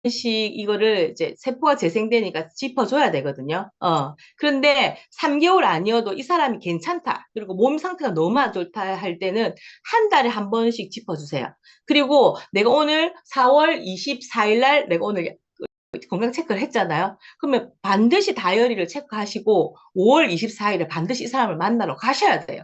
이거를 이제 세포가 재생되니까 짚어줘야 되거든요. 그런데 3개월 아니어도 이 사람이 괜찮다. 그리고 몸 상태가 너무 안 좋다 할 때는 한 달에 한 번씩 짚어주세요. 그리고 내가 오늘 4월 24일 날 내가 오늘 건강 체크를 했잖아요. 그러면 반드시 다이어리를 체크하시고 5월 24일에 반드시 이 사람을 만나러 가셔야 돼요.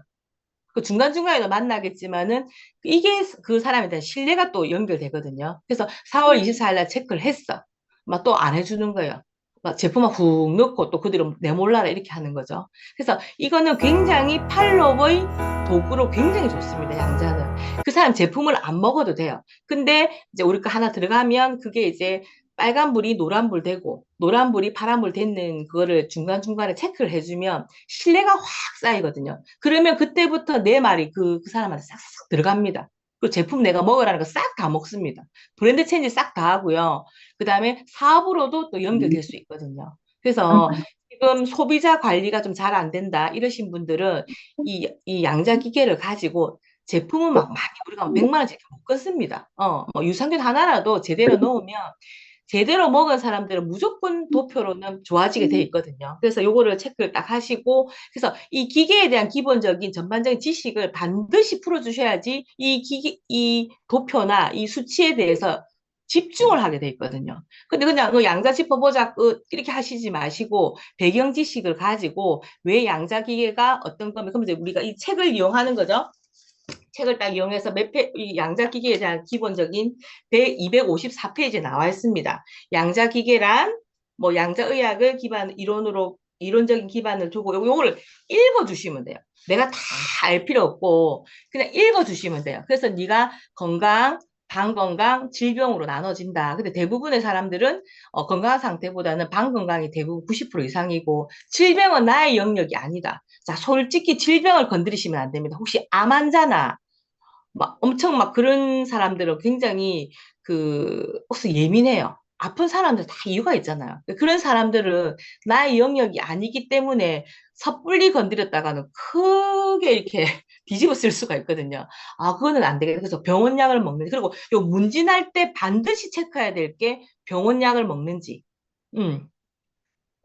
그 중간중간에도 만나겠지만은 이게 그 사람에 대한 신뢰가 또 연결되거든요. 그래서 4월 24일 날 체크를 했어. 막 또 안 해주는 거예요. 막 제품만 훅 넣고 또 그대로 내몰라라 이렇게 하는 거죠. 그래서 이거는 굉장히 팔로업의 도구로 굉장히 좋습니다. 양자는. 그 사람 제품을 안 먹어도 돼요. 근데 이제 우리 거 하나 들어가면 그게 이제 빨간불이 노란불 되고 노란불이 파란불 되는 그거를 중간중간에 체크를 해주면 신뢰가 확 쌓이거든요. 그러면 그때부터 내 말이 그 사람한테 싹싹 들어갑니다. 그 제품 내가 먹으라는 거 싹 다 먹습니다. 브랜드 체인지 싹 다 하고요. 그 다음에 사업으로도 또 연결될 수 있거든요. 그래서 지금 소비자 관리가 좀 잘 안 된다 이러신 분들은 이 양자 기계를 가지고 제품은 막 많이 우리가 100만 원씩 못 끊습니다. 뭐 유산균 하나라도 제대로 넣으면 제대로 먹은 사람들은 무조건 도표로는 좋아지게 돼 있거든요. 그래서 요거를 체크를 딱 하시고, 그래서 이 기계에 대한 기본적인 전반적인 지식을 반드시 풀어주셔야지 이 도표나 이 수치에 대해서 집중을 하게 돼 있거든요. 근데 그냥 양자 짚어보자 이렇게 하시지 마시고 배경 지식을 가지고 왜 양자 기계가 어떤 거면 그럼 이제 우리가 이 책을 이용하는 거죠. 책을 딱 이용해서 이 양자기계에 대한 기본적인 254페이지에 나와 있습니다. 양자기계란 뭐 양자의학을 이론적인 기반을 두고 요거를 읽어주시면 돼요. 내가 다 알 필요 없고 그냥 읽어주시면 돼요. 그래서 네가 건강, 방건강, 질병으로 나눠진다. 근데 대부분의 사람들은 건강한 상태보다는 방건강이 대부분 90% 이상이고 질병은 나의 영역이 아니다. 자, 솔직히 질병을 건드리시면 안 됩니다. 혹시 암 환자나 막 엄청 막 그런 사람들은 굉장히 혹시 예민해요. 아픈 사람들 다 이유가 있잖아요. 그런 사람들은 나의 영역이 아니기 때문에 섣불리 건드렸다가는 크게 이렇게 뒤집어 쓸 수가 있거든요. 아, 그거는 안 되겠다. 그래서 병원약을 먹는, 그리고 요 문진할 때 반드시 체크해야 될 게 병원약을 먹는지, 음,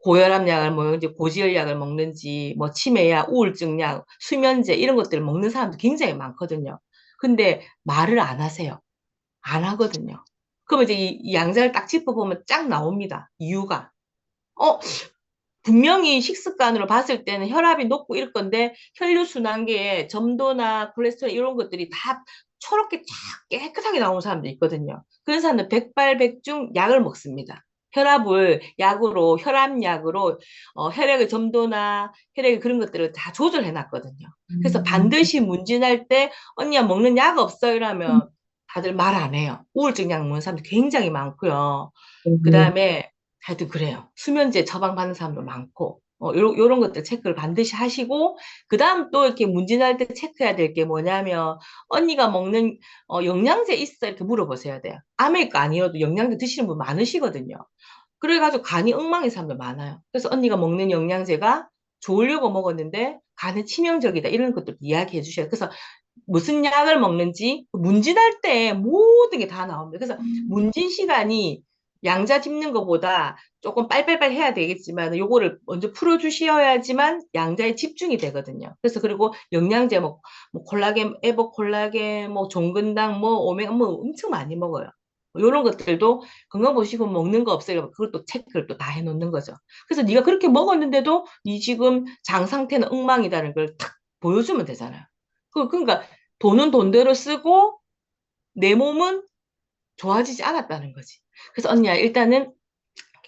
고혈압약을 먹는지, 고지혈약을 먹는지, 뭐 치매약, 우울증약, 수면제 이런 것들을 먹는 사람도 굉장히 많거든요. 근데 말을 안 하세요. 안 하거든요. 그러면 이제 이 양자를 딱 짚어보면 쫙 나옵니다. 이유가. 어, 분명히 식습관으로 봤을 때는 혈압이 높고 이럴 건데 혈류순환계에 점도나 콜레스테롤 이런 것들이 다 초록게 쫙 깨끗하게 나오는 사람도 있거든요. 그런 사람들 백발백중 약을 먹습니다. 혈압을 약으로 혈압약으로 혈액의 점도나 혈액의 그런 것들을 다 조절해 놨거든요. 그래서 반드시 문진할 때 언니야 먹는 약 없어 이러면 다들 말 안 해요. 우울증 약 먹는 사람들 굉장히 많고요. 그 다음에 하여튼 그래요. 수면제 처방받는 사람도 많고, 요런 것들 체크를 반드시 하시고, 그 다음 또 이렇게 문진할 때 체크해야 될 게 뭐냐면, 언니가 먹는, 영양제 있어? 이렇게 물어보셔야 돼요. 아메리카 아니어도 영양제 드시는 분 많으시거든요. 그래가지고 간이 엉망인 사람도 많아요. 그래서 언니가 먹는 영양제가 좋으려고 먹었는데, 간에 치명적이다. 이런 것도 이야기해 주셔야 돼요. 그래서 무슨 약을 먹는지 문진할 때 모든 게 다 나옵니다. 그래서 문진 시간이 양자 짚는 것보다 조금 빨빨빨 해야 되겠지만 요거를 먼저 풀어주셔야지만 양자에 집중이 되거든요. 그래서 그리고 영양제 뭐 콜라겐, 에버 콜라겐, 뭐 종근당, 뭐 오메가 뭐 엄청 많이 먹어요. 이런 것들도 건강보식품 먹는 거 없어요. 그것도 체크를 또 다 해놓는 거죠. 그래서 네가 그렇게 먹었는데도 네 지금 장 상태는 엉망이다는 걸 탁 보여주면 되잖아요. 그러니까 돈은 돈대로 쓰고 내 몸은 좋아지지 않았다는 거지. 그래서 언니야 일단은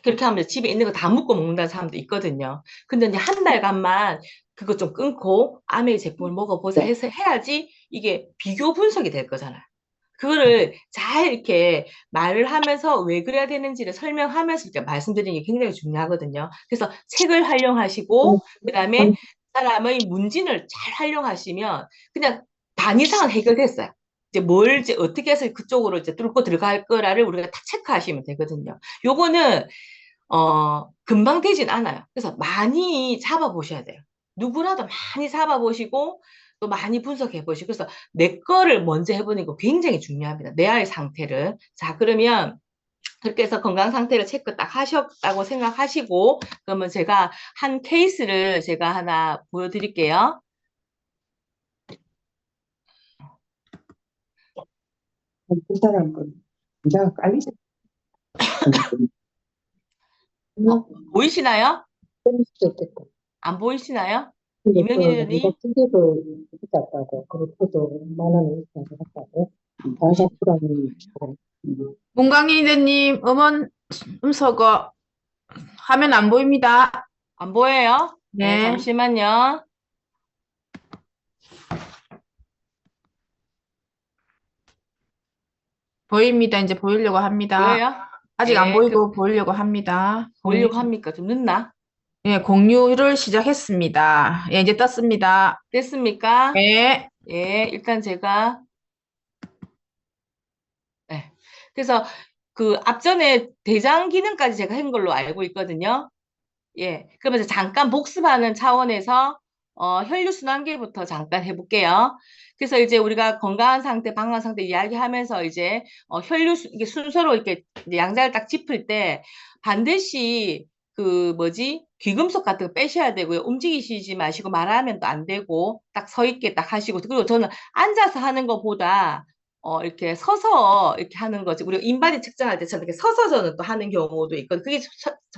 그렇게 하면 집에 있는 거 다 먹고 먹는다는 사람도 있거든요. 근데 이제 한 달간만 그거 좀 끊고 아메이 제품을 먹어보자 해서 해야지 이게 비교 분석이 될 거잖아요. 그거를 잘 이렇게 말을 하면서 왜 그래야 되는지를 설명하면서 이렇게 말씀드리는 게 굉장히 중요하거든요. 그래서 책을 활용하시고, 그 다음에 사람의 문진을 잘 활용하시면 그냥 반 이상은 해결됐어요. 이제 이제 어떻게 해서 그쪽으로 이제 뚫고 들어갈 거라를 우리가 딱 체크하시면 되거든요. 요거는, 금방 되진 않아요. 그래서 많이 잡아보셔야 돼요. 누구라도 많이 잡아보시고, 또 많이 분석해 보시고, 그래서 내 거를 먼저 해보는 거 굉장히 중요합니다. 내 아이 상태를. 자, 그러면 그렇게 해서 건강 상태를 체크 딱 하셨다고 생각하시고, 그러면 제가 한 케이스를 제가 하나 보여드릴게요. 그 사람은 기자가 깔리지 어, 않나? 보이시나요? 그럴 수도 있겠다. 안 보이시나요? 근데 그 남자 이명희님, 찌개도 있었다고, 그리고도 만원에 있었다고, 달사프라는 사람. 문광희대님 음소거 화면 안 보입니다. 안 보여요? 네, 네, 잠시만요. 보입니다. 이제 보이려고 합니다. 보여요? 아직 안 네, 보이고 보이려고 합니다. 공유, 보려고 합니까? 좀 늦나? 예, 공유를 시작했습니다. 예, 이제 떴습니다. 됐습니까? 예, 예, 일단 제가, 네. 그래서 그 앞전에 대장 기능까지 제가 한 걸로 알고 있거든요. 예, 그러면서 잠깐 복습하는 차원에서 혈류순환계부터 잠깐 해볼게요. 그래서 이제 우리가 건강한 상태, 방광 상태 이야기하면서 이제 이게 순서로 이렇게 이제 양자를 딱 짚을 때 반드시 그 뭐지 귀금속 같은 거 빼셔야 되고요. 움직이시지 마시고 말하면 또 안 되고 딱 서 있게 딱 하시고 그리고 저는 앉아서 하는 것보다 이렇게 서서 이렇게 하는 거지. 우리가 인바디 측정할 때처럼 이렇게 서서 저는 또 하는 경우도 있거든요. 그게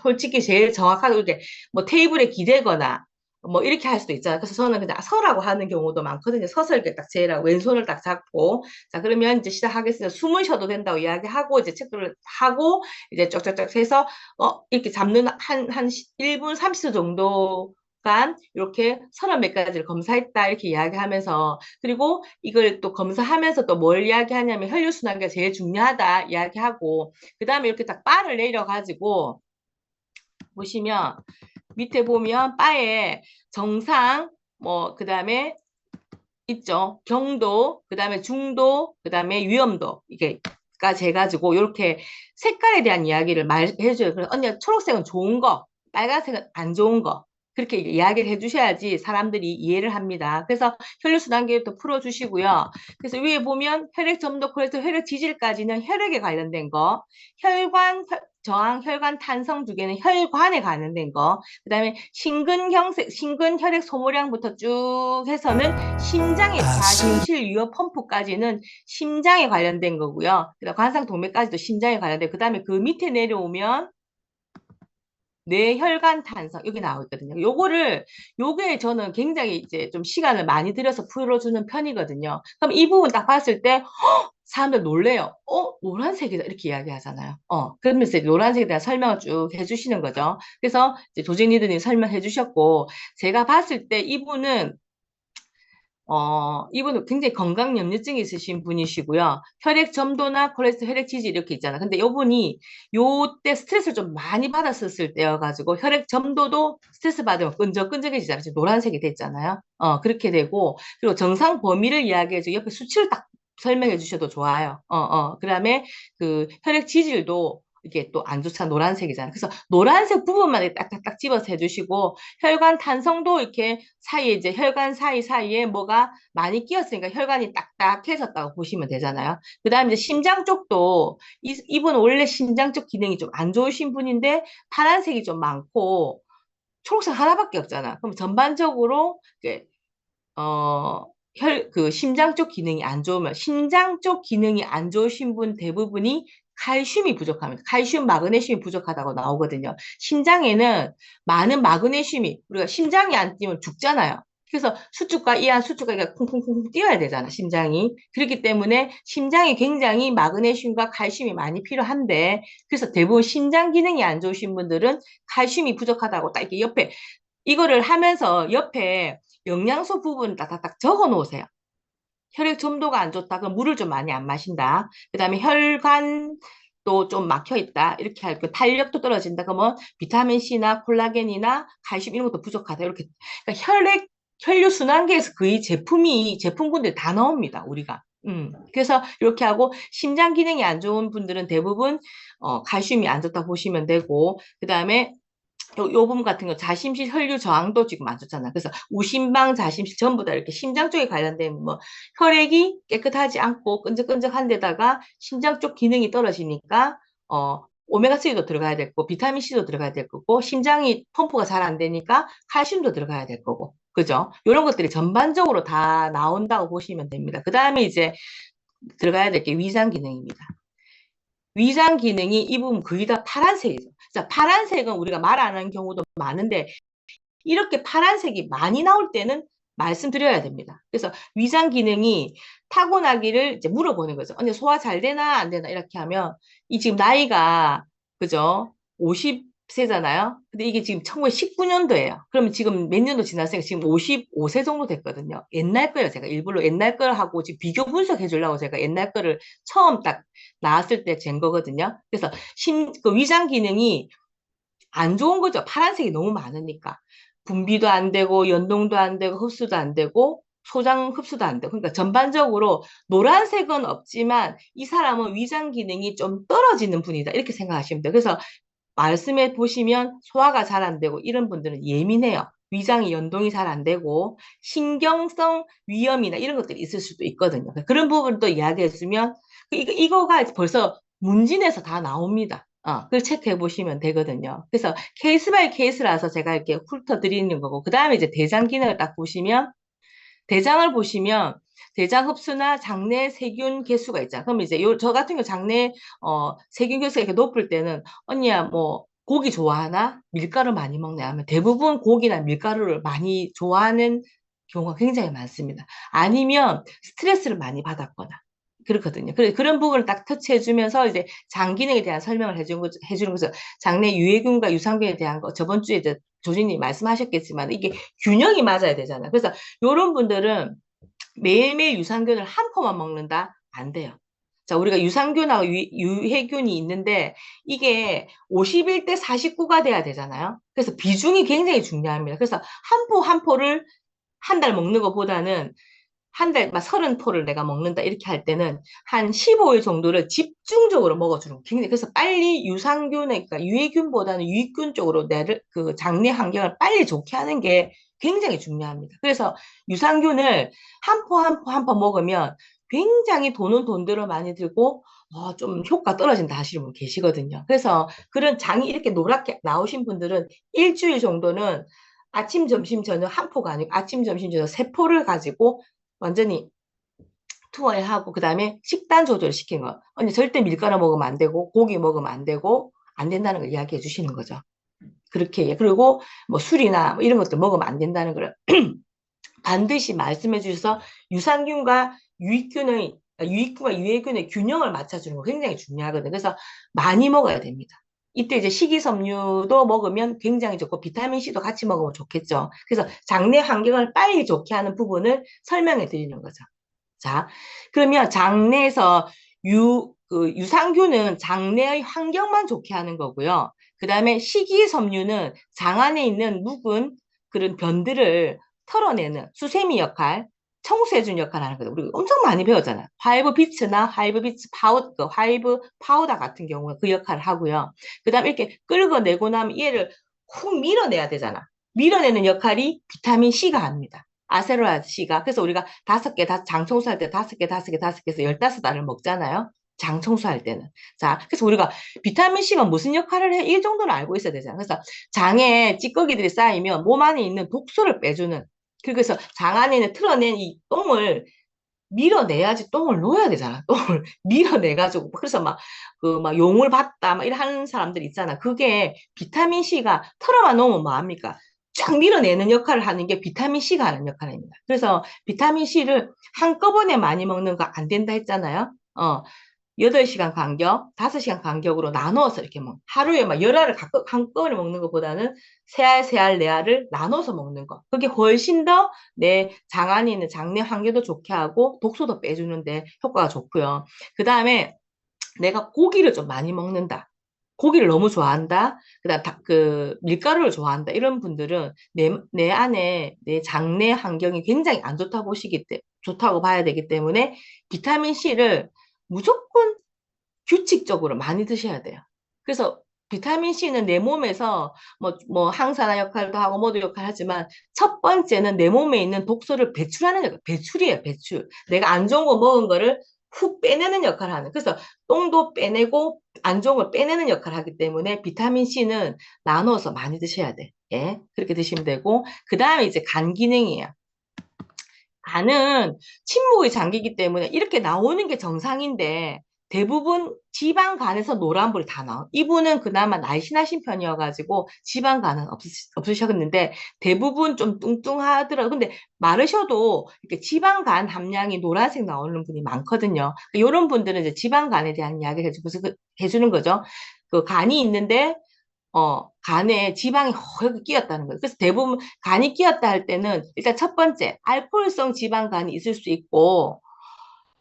솔직히 제일 정확하게 이렇게 뭐 테이블에 기대거나 뭐 이렇게 할 수도 있잖아요. 그래서 저는 그냥 서라고 하는 경우도 많거든요. 서서 이렇게 딱 재라고 왼손을 딱 잡고 자 그러면 이제 시작하겠습니다. 숨을 쉬어도 된다고 이야기하고 이제 체크를 하고 이제 쩍쩍쩍 해서 이렇게 잡는 한 1분 30초 정도 간 이렇게 서너 몇 가지를 검사했다 이렇게 이야기하면서 그리고 이걸 또 검사하면서 또 뭘 이야기하냐면 혈류순환이 제일 중요하다 이야기하고 그 다음에 이렇게 딱 바를 내려가지고 보시면 밑에 보면 바에 정상 뭐 그다음에 있죠. 경도, 그다음에 중도, 그다음에 위험도 이게까지 해가지고 이렇게 색깔에 대한 이야기를 말해줘요. 그래서 언니가 초록색은 좋은 거, 빨간색은 안 좋은 거 그렇게 이야기를 해주셔야지 사람들이 이해를 합니다. 그래서 혈류순환계도 풀어주시고요. 그래서 위에 보면 혈액 점도, 그래서 혈액 지질까지는 혈액에 관련된 거, 혈관 저항, 혈관 탄성 두 개는 혈관에 관련된 거, 그다음에 심근 혈액 소모량부터 쭉 해서는 심장의 과심실 유효 펌프까지는 심장에 관련된 거고요. 그다음 관상동맥까지도 심장에 관련된. 그다음에 그 밑에 내려오면 뇌혈관 탄성 여기 나와 있거든요. 요게 저는 굉장히 이제 좀 시간을 많이 들여서 풀어주는 편이거든요. 그럼 이 부분 딱 봤을 때 사람들 놀래요. 노란색이다. 이렇게 이야기하잖아요. 그러면서 노란색에 대한 설명을 쭉 해주시는 거죠. 그래서 이제 조직 리더님 설명해 주셨고, 제가 봤을 때 이분은 굉장히 건강 염려증이 있으신 분이시고요. 혈액 점도나 콜레스테롤, 혈액 지지 이렇게 있잖아요. 근데 이분이 요때 스트레스를 좀 많이 받았었을 때여가지고 혈액 점도도 스트레스 받으면 끈적끈적해지잖아요. 지금 노란색이 됐잖아요. 그렇게 되고 그리고 정상 범위를 이야기해서 옆에 수치를 딱 설명해 주셔도 좋아요. 그다음에 그 혈액 지질도 이게 또 안 좋잖아. 노란색이잖아. 그래서 노란색 부분만 딱딱딱 집어서 해주시고 혈관 탄성도 이렇게 사이에 이제 혈관 사이사이에 뭐가 많이 끼었으니까 혈관이 딱딱해졌다고 보시면 되잖아요. 그 다음에 이제 심장 쪽도 이분 원래 심장 쪽 기능이 좀 안 좋으신 분인데 파란색이 좀 많고 초록색 하나밖에 없잖아. 그럼 전반적으로 어, 그 심장 쪽 기능이 안 좋으면 심장 쪽 기능이 안 좋으신 분 대부분이 칼슘이 부족합니다. 칼슘, 마그네슘이 부족하다고 나오거든요. 심장에는 많은 마그네슘이 우리가 심장이 안 뛰면 죽잖아요. 그래서 수축과 이한 수축과 이가 쿵쿵쿵 뛰어야 되잖아, 심장이. 그렇기 때문에 심장에 굉장히 마그네슘과 칼슘이 많이 필요한데 그래서 대부분 심장 기능이 안 좋으신 분들은 칼슘이 부족하다고 딱 이렇게 옆에 이거를 하면서 옆에 영양소 부분 딱딱딱 적어 놓으세요. 혈액 점도가 안 좋다. 그럼 물을 좀 많이 안 마신다. 그 다음에 혈관도 좀 막혀 있다. 이렇게 할고 탄력도 떨어진다. 그러면 비타민 C나 콜라겐이나 칼슘 이런 것도 부족하다. 이렇게 그러니까 혈류 순환계에서 거의 제품군들 다 나옵니다. 우리가. 그래서 이렇게 하고 심장 기능이 안 좋은 분들은 대부분 칼슘이 안 좋다 보시면 되고 그 다음에 요 부분 같은 거 자심실 혈류 저항도 지금 안 좋잖아. 그래서 우심방, 자심실 전부 다 이렇게 심장 쪽에 관련된 뭐 혈액이 깨끗하지 않고 끈적끈적한 데다가 심장 쪽 기능이 떨어지니까 오메가3도 들어가야 될 거고, 비타민C도 들어가야 될 거고, 심장이 펌프가 잘 안 되니까 칼슘도 들어가야 될 거고, 그죠? 이런 것들이 전반적으로 다 나온다고 보시면 됩니다. 그 다음에 이제 들어가야 될 게 위장 기능입니다. 위장 기능이 이 부분 거의 다 파란색이죠. 자, 파란색은 우리가 말 안 하는 경우도 많은데, 이렇게 파란색이 많이 나올 때는 말씀드려야 됩니다. 그래서 위장 기능이 타고나기를 이제 물어보는 거죠. 언니 소화 잘 되나 안 되나 이렇게 하면 이 지금 나이가 그죠? 50세잖아요. 근데 이게 지금 1919년도예요. 그러면 지금 몇 년도 지났으니까 지금 55세 정도 됐거든요. 옛날 거예요. 제가 일부러 옛날 걸 하고 지금 비교 분석해 주려고 제가 옛날 거를 처음 딱 나왔을 때 잰 거거든요. 그래서 그 위장 기능이 안 좋은 거죠. 파란색이 너무 많으니까. 분비도 안 되고, 연동도 안 되고, 흡수도 안 되고, 소장 흡수도 안 되고. 그러니까 전반적으로 노란색은 없지만 이 사람은 위장 기능이 좀 떨어지는 분이다. 이렇게 생각하시면 돼요. 그래서 말씀해 보시면 소화가 잘 안 되고 이런 분들은 예민해요. 위장이 연동이 잘 안 되고 신경성 위염이나 이런 것들이 있을 수도 있거든요. 그런 부분도 이야기했으면 이거가 벌써 문진에서 다 나옵니다. 그걸 체크해 보시면 되거든요. 그래서 케이스 바이 케이스라서 제가 이렇게 훑어드리는 거고, 그 다음에 이제 대장 기능을 딱 보시면, 대장을 보시면, 대장 흡수나 장내 세균 개수가 있잖아. 그럼 이제 저 같은 경우 장내, 세균 개수가 이렇게 높을 때는, 언니야, 뭐, 고기 좋아하나? 밀가루 많이 먹네 하면 대부분 고기나 밀가루를 많이 좋아하는 경우가 굉장히 많습니다. 아니면 스트레스를 많이 받았거나. 그렇거든요. 그런 부분을 딱 터치해주면서 이제 장 기능에 대한 설명을 해주는 거죠. 장내 유해균과 유산균에 대한 거 저번 주에 이제 조진님 말씀하셨겠지만 이게 균형이 맞아야 되잖아요. 그래서 이런 분들은 매일매일 유산균을 한 포만 먹는다? 안 돼요. 자, 우리가 유산균하고 유해균이 있는데 이게 51대 49가 돼야 되잖아요. 그래서 비중이 굉장히 중요합니다. 그래서 한 포 한 포를 한 달 먹는 것보다는 한 달, 막 30포를 내가 먹는다, 이렇게 할 때는 한 15일 정도를 집중적으로 먹어주는 거. 굉장히, 그래서 빨리 유산균, 그러니까 유해균보다는 유익균 쪽으로 그 장내 환경을 빨리 좋게 하는 게 굉장히 중요합니다. 그래서 유산균을 한 포 한 포 한 포 먹으면 굉장히 돈은 돈대로 많이 들고, 좀 효과 떨어진다 하시는 분 계시거든요. 그래서 그런 장이 이렇게 노랗게 나오신 분들은 일주일 정도는 아침, 점심, 저녁 한 포가 아니고 아침, 점심, 저녁 세 포를 가지고 완전히 투하하고 그 다음에 식단 조절을 시킨 거. 언니 절대 밀가루 먹으면 안 되고 고기 먹으면 안 되고 안 된다는 걸 이야기해 주시는 거죠. 그렇게 그리고 뭐 술이나 뭐 이런 것도 먹으면 안 된다는 걸 반드시 말씀해 주셔서 유산균과 유익균과 유해균의 균형을 맞춰주는 거 굉장히 중요하거든요. 그래서 많이 먹어야 됩니다. 이때 이제 식이섬유도 먹으면 굉장히 좋고 비타민C도 같이 먹으면 좋겠죠. 그래서 장내 환경을 빨리 좋게 하는 부분을 설명해 드리는 거죠. 자, 그러면 장내에서 유산균은 장내의 환경만 좋게 하는 거고요. 그 다음에 식이섬유는 장 안에 있는 묵은 그런 변들을 털어내는 수세미 역할, 청소해주는 역할을 하는 거예요. 우리 엄청 많이 배웠잖아요. 화이브 비츠나 화이브 비츠 파우더, 화이브 파우더 같은 경우에 그 역할을 하고요. 그 다음에 이렇게 끌어내고 나면 얘를 훅 밀어내야 되잖아. 밀어내는 역할이 비타민 C가 합니다. 아세로라 C가. 그래서 우리가 5개, 장 청소할 때 5개, 5개, 5개 해서 15알을 먹잖아요. 장 청소할 때는. 자, 그래서 우리가 비타민 C가 무슨 역할을 해? 이 정도는 알고 있어야 되잖아요. 그래서 장에 찌꺼기들이 쌓이면 몸 안에 있는 독소를 빼주는, 그래서 장 안에 있는 틀어낸 이 똥을 밀어내야지 똥을 놓아야 되잖아. 똥을 밀어내가지고. 그래서 막 용을 봤다, 막 이런 사람들 있잖아. 그게 비타민 C가 털어만 놓으면 뭐합니까? 쫙 밀어내는 역할을 하는 게 비타민 C가 하는 역할입니다. 그래서 비타민 C를 한꺼번에 많이 먹는 거 안 된다 했잖아요. 8시간 간격, 5시간 간격으로 나누어서 이렇게 하루에 막 열알을 한꺼번에 먹는 것보다는 세알, 네알을 나눠서 먹는 거. 그게 훨씬 더 내 장 안에 있는 장내 환경도 좋게 하고 독소도 빼주는데 효과가 좋고요. 그 다음에 내가 고기를 좀 많이 먹는다. 고기를 너무 좋아한다. 그다음 밀가루를 좋아한다. 이런 분들은 내 안에 내 장내 환경이 굉장히 안 좋다고 봐야 되기 때문에 비타민 C를 무조건 규칙적으로 많이 드셔야 돼요. 그래서 비타민 C는 내 몸에서 뭐 항산화 역할도 하고 모두 역할을 하지만 첫 번째는 내 몸에 있는 독소를 배출하는 역할, 배출이에요, 배출. 내가 안 좋은 거 먹은 거를 훅 빼내는 역할을 하는. 그래서 똥도 빼내고 안 좋은 걸 빼내는 역할을 하기 때문에 비타민 C는 나눠서 많이 드셔야 돼. 예, 그렇게 드시면 되고 그 다음에 이제 간 기능이에요. 간은 침묵의 장기이기 때문에 이렇게 나오는 게 정상인데 대부분 지방간에서 노란불이 다 나와. 이분은 그나마 날씬하신 편이어가지고 지방간은 없으셨는데 대부분 좀 뚱뚱하더라고요. 근데 마르셔도 이렇게 지방간 함량이 노란색 나오는 분이 많거든요. 이런 분들은 이제 지방간에 대한 이야기를 해주는 거죠. 그 간이 있는데 간에 지방이 허옇게 끼었다는 거예요. 그래서 대부분 간이 끼었다 할 때는 일단 첫 번째, 알코올성 지방간이 있을 수 있고,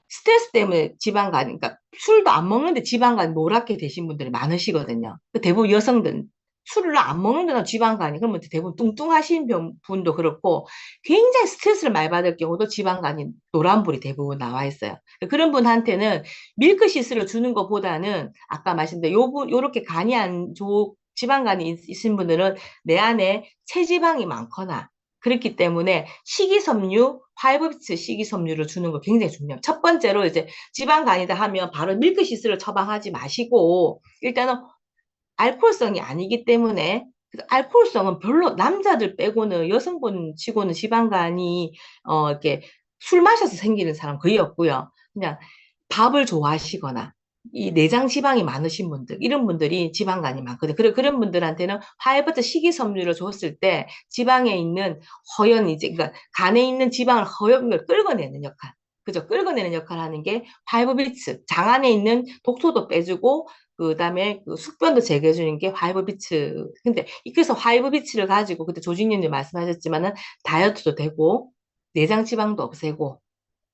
스트레스 때문에 지방간, 그러니까 술도 안 먹는데 지방간이 노랗게 되신 분들이 많으시거든요. 대부분 여성들, 술을 안 먹는데도 지방간이, 그러면 대부분 뚱뚱하신 분도 그렇고, 굉장히 스트레스를 많이 받을 경우도 지방간이 노란불이 대부분 나와 있어요. 그런 분한테는 밀크시스를 주는 것보다는 아까 말씀드린 요렇게 간이 안 좋고, 지방간이 있으신 분들은 내 안에 체지방이 많거나 그렇기 때문에 식이섬유, 화이브비츠 식이섬유를 주는 거 굉장히 중요해요. 첫 번째로 이제 지방간이다 하면 바로 밀크시스를 처방하지 마시고 일단은 알코올성이 아니기 때문에 알코올성은 별로 남자들 빼고는 여성분 치고는 지방간이 이렇게 술 마셔서 생기는 사람 거의 없고요. 그냥 밥을 좋아하시거나 이 내장 지방이 많으신 분들 이런 분들이 지방간이 많거든요. 그런 분들한테는 화이버터 식이섬유를 줬을 때 지방에 있는 허연 이제 그러니까 간에 있는 지방을 허연 걸 끌어내는 역할. 그죠? 끌어내는 역할을 하는 게 화이브비츠 장 안에 있는 독소도 빼주고 그다음에 그 숙변도 제거해 주는 게 화이브비츠. 근데 그래서 화이브비츠를 가지고 그때 조진님이 말씀하셨지만은 다이어트도 되고 내장 지방도 없애고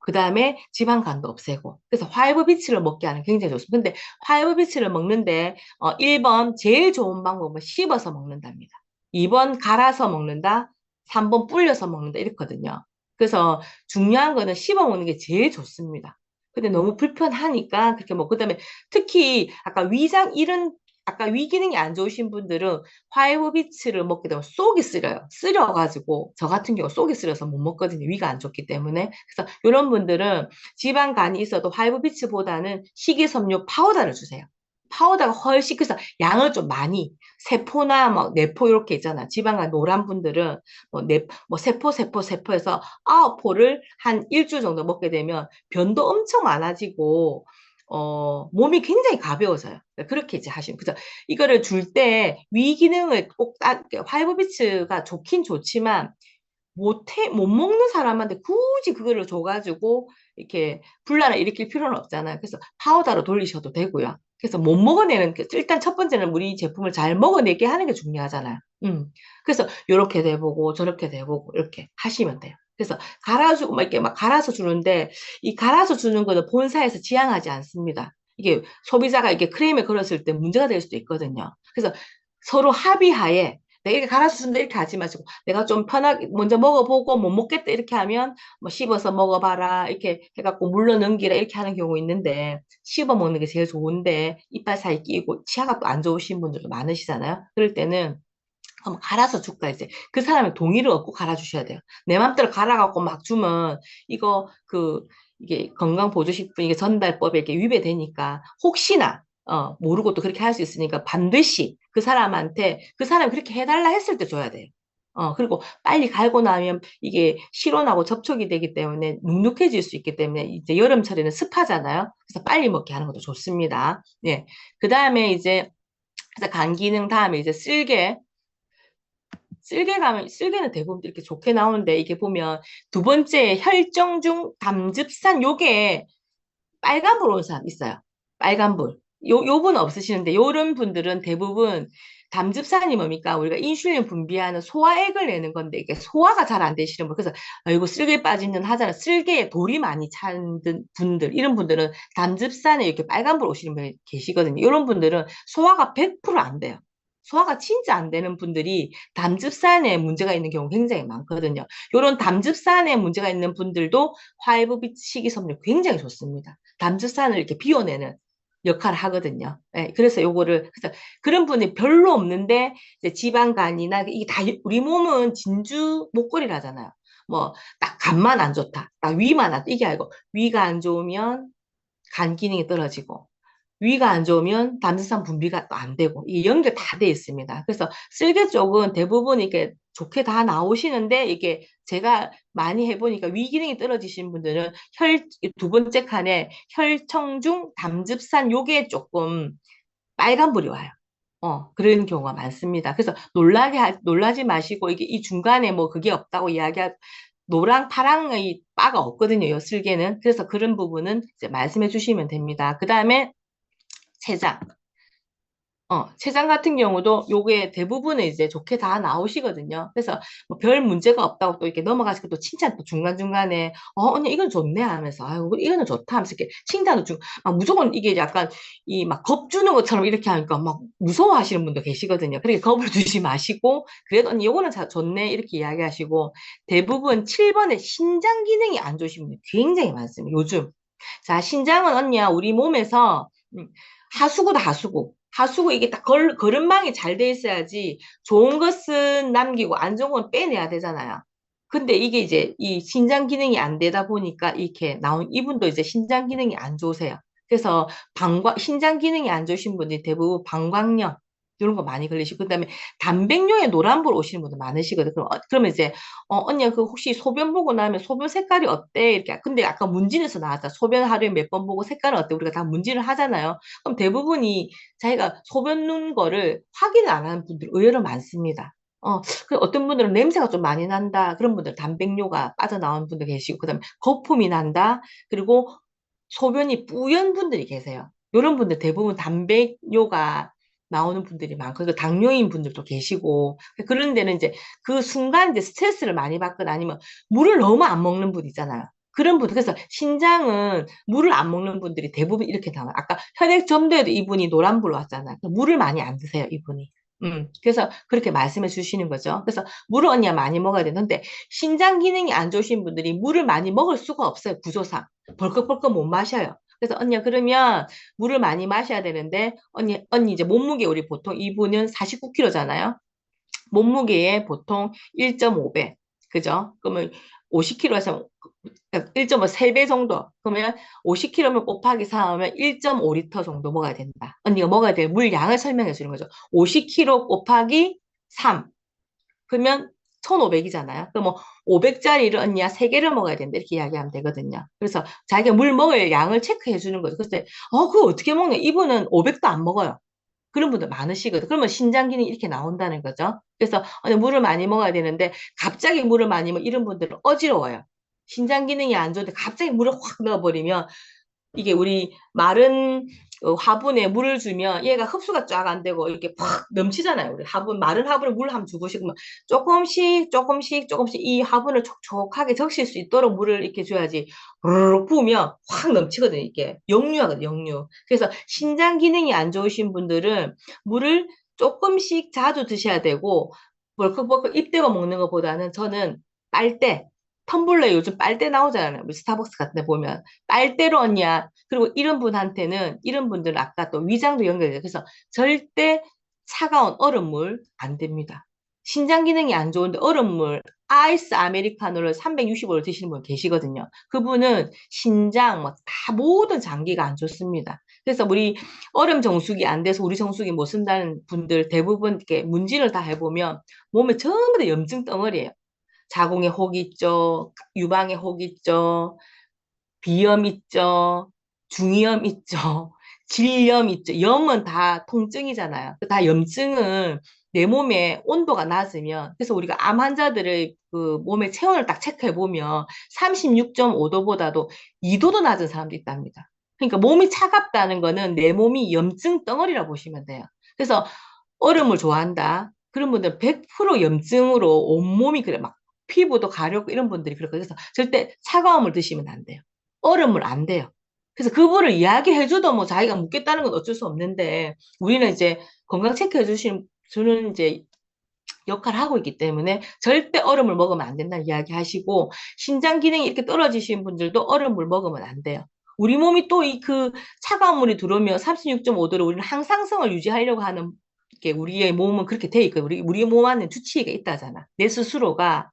그다음에 지방간도 없애고. 그래서 화이브비츠를 먹게 하는 게 굉장히 좋습니다. 근데 화이브비츠를 먹는데 1번 제일 좋은 방법은 씹어서 먹는답니다. 2번 갈아서 먹는다. 3번 불려서 먹는다 이렇거든요. 그래서 중요한 거는 씹어 먹는 게 제일 좋습니다. 근데 너무 불편하니까 그렇게 먹고 그다음에 특히 아까 위장 이런 아까 위 기능이 안 좋으신 분들은 화이브비츠를 먹게 되면 속이 쓰려요. 쓰려가지고 저 같은 경우 속이 쓰려서 못 먹거든요. 위가 안 좋기 때문에. 그래서 이런 분들은 지방간이 있어도 화이브비츠보다는 식이섬유 파우더를 주세요. 파우더가 훨씬 그래서 양을 좀 많이 세포나 뭐 내포 이렇게 있잖아. 지방간 노란 분들은 뭐 세포해서 9포를 한 일주일 정도 먹게 되면 변도 엄청 많아지고 몸이 굉장히 가벼워져요. 그렇게 이제 하시면 그죠? 이거를 줄 때 위 기능을 꼭 화이브비츠가 좋긴 좋지만 못 먹는 사람한테 굳이 그거를 줘가지고 이렇게 분란을 일으킬 필요는 없잖아요. 그래서 파우더로 돌리셔도 되고요. 그래서 못 먹어내는 일단 첫 번째는 우리 제품을 잘 먹어내게 하는 게 중요하잖아요. 그래서 이렇게 돼보고 저렇게 돼보고 이렇게 하시면 돼요. 그래서 갈아주고 막 이렇게 막 갈아서 주는데 이 갈아서 주는 거는 본사에서 지향하지 않습니다. 이게 소비자가 이렇게 크레임에 걸었을 때 문제가 될 수도 있거든요. 그래서 서로 합의하에 내가 이렇게 갈아서 준다 이렇게 하지 마시고 내가 좀 편하게 먼저 먹어보고 못 먹겠다 이렇게 하면 뭐 씹어서 먹어봐라 이렇게 해갖고 물러 넘기라 이렇게 하는 경우 있는데 씹어 먹는 게 제일 좋은데 이빨 사이 끼고 치아가 또 안 좋으신 분들도 많으시잖아요. 그럴 때는 한번 갈아서 줄까 이제 그 사람의 동의를 얻고 갈아주셔야 돼요. 내 맘대로 갈아갖고 막 주면 이거 이게 건강보조식품 이게 전달법에 이렇게 위배되니까 혹시나 모르고 또 그렇게 할 수 있으니까 반드시 그 사람한테 그 사람이 그렇게 해달라 했을 때 줘야 돼요. 그리고 빨리 갈고 나면 이게 실온하고 접촉이 되기 때문에 눅눅해질 수 있기 때문에 이제 여름철에는 습하잖아요. 그래서 빨리 먹게 하는 것도 좋습니다. 예. 그 다음에 이제 그래서 간 기능 다음에 이제 쓸개는 대부분 이렇게 좋게 나오는데 이게 보면 두 번째 혈정중 담즙산 요게 빨간불 온 사람 있어요. 빨간불. 요분 없으시는데 요런 분들은 대부분 담즙산이 뭡니까? 우리가 인슐린 분비하는 소화액을 내는 건데 이게 소화가 잘 안 되시는 분. 그래서 이거 쓸개 빠지는 하잖아. 쓸개에 돌이 많이 찬 분들 이런 분들은 담즙산에 이렇게 빨간불 오시는 분이 계시거든요. 이런 분들은 소화가 100%안 돼요. 소화가 진짜 안 되는 분들이 담즙산에 문제가 있는 경우 굉장히 많거든요. 이런 담즙산에 문제가 있는 분들도 화이브비츠 식이섬유 굉장히 좋습니다. 담즙산을 이렇게 비워내는 역할을 하거든요. 예, 그래서 요거를 그래서 그런 분이 별로 없는데 이제 지방간이나 이게 다 우리 몸은 진주 목걸이라잖아요. 뭐 딱 간만 안 좋다, 딱 위만 안 이게 알고 위가 안 좋으면 간 기능이 떨어지고 위가 안 좋으면 담즙산 분비가 또 안 되고 이 연결 다 돼 있습니다. 그래서 쓸개 쪽은 대부분 이게 좋게 다 나오시는데 이게 제가 많이 해보니까 위 기능이 떨어지신 분들은 혈 두 번째 칸에 혈청중 담즙산 요게 조금 빨간불이 와요. 그런 경우가 많습니다. 그래서 놀라지 마시고, 이게 이 중간에 뭐 그게 없다고 노랑, 파랑의 바가 없거든요, 요 쓸개는. 그래서 그런 부분은 이제 말씀해 주시면 됩니다. 그 다음에 췌장. 췌장 같은 경우도 요게 대부분은 이제 좋게 다 나오시거든요. 그래서 뭐 별 문제가 없다고 또 이렇게 넘어가시고 또 칭찬 또 중간중간에, 언니 이건 좋네 하면서, 아유, 이거는 좋다 하면서 이렇게 칭찬도 무조건 이게 약간 이 막 겁주는 것처럼 이렇게 하니까 막 무서워하시는 분도 계시거든요. 그러니까 겁을 주지 마시고, 그래도 언니 요거는 좋네 이렇게 이야기하시고, 대부분 7번에 신장 기능이 안 좋으신 분이 굉장히 많습니다, 요즘. 자, 신장은 언니야, 우리 몸에서, 하수구다, 하수구. 하수구 이게 딱 거름망이 잘 돼 있어야지 좋은 것은 남기고 안 좋은 건 빼내야 되잖아요. 근데 이게 이제 이 신장 기능이 안 되다 보니까 이렇게 나온 이분도 이제 신장 기능이 안 좋으세요. 그래서 신장 기능이 안 좋으신 분들이 대부분 방광염 이런 거 많이 걸리시고 그다음에 단백뇨에 노란불 오시는 분들 많으시거든요. 그러면 이제 언니야 그 혹시 소변 보고 나면 소변 색깔이 어때? 이렇게 근데 아까 문진에서 나왔다. 소변 하루에 몇 번 보고 색깔은 어때? 우리가 다 문진을 하잖아요. 그럼 대부분이 자기가 소변 누는 거를 확인을 안 하는 분들 의외로 많습니다. 어떤 분들은 냄새가 좀 많이 난다. 그런 분들 단백뇨가 빠져나오는 분들 계시고, 그다음에 거품이 난다. 그리고 소변이 뿌연 분들이 계세요. 이런 분들 대부분 단백뇨가 나오는 분들이 많고, 그 당뇨인 분들도 계시고, 그런 데는 이제 그 순간 이제 스트레스를 많이 받거나 아니면 물을 너무 안 먹는 분 있잖아요. 그런 분들, 그래서 신장은 물을 안 먹는 분들이 대부분 이렇게 나와요. 아까 혈액점도에도 이분이 노란불 왔잖아요. 물을 많이 안 드세요, 이분이. 그래서 그렇게 말씀해 주시는 거죠. 그래서 물을 언니가 많이 먹어야 되는데, 신장 기능이 안 좋으신 분들이 물을 많이 먹을 수가 없어요, 구조상. 벌컥벌컥 못 마셔요. 그래서 언니야, 그러면 물을 많이 마셔야 되는데, 언니 이제 몸무게 우리 보통 이분은 49kg잖아요. 몸무게에 보통 1.5배. 그죠? 그러면 50kg에서 1.5, 3배 정도. 그러면 50kg면 곱하기 4하면 1.5리터 정도 먹어야 된다. 언니가 먹어야 될 물량을 설명해 주는 거죠. 50kg 곱하기 3. 그러면 1,500이잖아요. 그럼 뭐 500짜리를 언니야 3개를 먹어야 된다. 이렇게 이야기하면 되거든요. 그래서 자기가 물 먹을 양을 체크해 주는 거죠. 그래서 그거 어떻게 먹냐? 이분은 500도 안 먹어요. 그런 분들 많으시거든. 그러면 신장 기능이 이렇게 나온다는 거죠. 그래서 물을 많이 먹어야 되는데 갑자기 물을 많이 먹으면 이런 분들은 어지러워요. 신장 기능이 안 좋은데 갑자기 물을 확 넣어버리면 이게 우리 마른 화분에 물을 주면 얘가 흡수가 쫙 안 되고 이렇게 팍 넘치잖아요. 우리 마른 화분에 물 한번 주고 싶으면 조금씩 이 화분을 촉촉하게 적실 수 있도록 물을 이렇게 줘야지. 르르 부으면 확 넘치거든요. 이게 역류하거든요. 역류. 그래서 신장 기능이 안 좋으신 분들은 물을 조금씩 자주 드셔야 되고 벌컥벌컥 입 대고 먹는 것보다는 저는 빨대 텀블러에 요즘 빨대 나오잖아요. 우리 스타벅스 같은 데 보면. 빨대로 언니야. 그리고 이런 분들은 아까 또 위장도 연결돼요. 그래서 절대 차가운 얼음물 안 됩니다. 신장 기능이 안 좋은데 얼음물, 아이스 아메리카노를 365를 드시는 분 계시거든요. 그분은 신장, 뭐, 다 모든 장기가 안 좋습니다. 그래서 우리 얼음 정수기 안 돼서 우리 정수기 못 쓴다는 분들 대부분 이렇게 문진을 다 해보면 몸에 전부 다 염증 덩어리예요. 자궁에 혹 있죠. 유방에 혹 있죠. 비염 있죠. 중이염 있죠. 질염 있죠. 염은 다 통증이잖아요. 다 염증은 내 몸에 온도가 낮으면 그래서 우리가 암 환자들의 그 몸의 체온을 딱 체크해 보면 36.5도보다도 2도도 낮은 사람도 있답니다. 그러니까 몸이 차갑다는 거는 내 몸이 염증 덩어리라 보시면 돼요. 그래서 얼음을 좋아한다. 그런 분들은 100% 염증으로 온몸이 그래 막 피부도 가렵고 이런 분들이 그렇거든요. 그래서 절대 차가운 물 드시면 안 돼요. 얼음물 안 돼요. 그래서 그분을 이야기해줘도 뭐 자기가 묻겠다는 건 어쩔 수 없는데 우리는 이제 건강 체크해 주는 이제 역할을 하고 있기 때문에 절대 얼음을 먹으면 안 된다는 이야기 하시고 신장 기능이 이렇게 떨어지신 분들도 얼음물 먹으면 안 돼요. 우리 몸이 또 그 차가운 물이 들어오면 36.5도로 우리는 항상성을 유지하려고 하는 게 우리의 몸은 그렇게 돼 있거든요. 우리 몸 안에 주치의가 있다잖아. 내 스스로가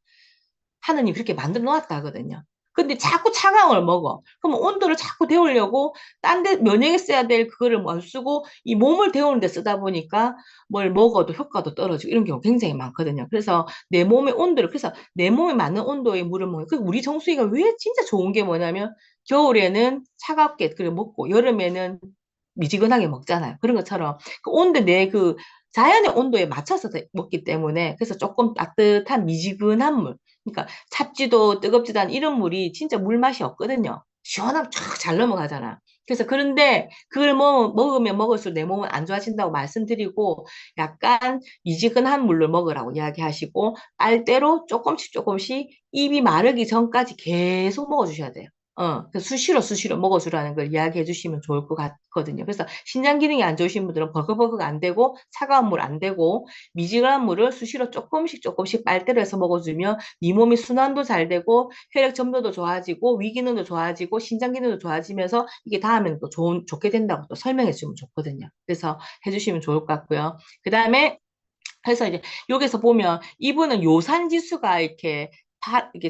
하느님 그렇게 만들어 놓았다 하거든요. 근데 자꾸 차가운 걸 먹어. 그럼 온도를 자꾸 데우려고 딴 데 면역에 써야 될 그거를 못 쓰고 이 몸을 데우는 데 쓰다 보니까 뭘 먹어도 효과도 떨어지고 이런 경우 굉장히 많거든요. 그래서 내 몸의 온도를 그래서 내 몸에 맞는 온도의 물을 먹는 그 우리 정수기가 왜 진짜 좋은 게 뭐냐면 겨울에는 차갑게 그래 먹고 여름에는 미지근하게 먹잖아요. 그런 것처럼 그 온도 내 그 자연의 온도에 맞춰서 먹기 때문에 그래서 조금 따뜻한 미지근한 물 그러니까 찹지도 뜨겁지도 않은 이런 물이 진짜 물 맛이 없거든요. 시원하면 쫙 잘 넘어가잖아. 그래서 그런데 그걸 먹으면 먹을수록 내 몸은 안 좋아진다고 말씀드리고 약간 미지근한 물로 먹으라고 이야기하시고 빨대로 조금씩 조금씩 입이 마르기 전까지 계속 먹어주셔야 돼요. 수시로 먹어주라는 걸 이야기해 주시면 좋을 것 같거든요. 그래서 신장 기능이 안 좋으신 분들은 벌컥벌컥 안 되고 차가운 물 안 되고 미지근한 물을 수시로 조금씩 빨대로 해서 먹어주면 네 몸이 순환도 잘 되고 혈액 점도도 좋아지고 위 기능도 좋아지고 신장 기능도 좋아지면서 이게 다음에는 또 좋게 된다고 또 설명해 주면 좋거든요. 그래서 해주시면 좋을 것 같고요. 그 다음에 그래서 이제 여기서 보면 이분은 요산 지수가 이렇게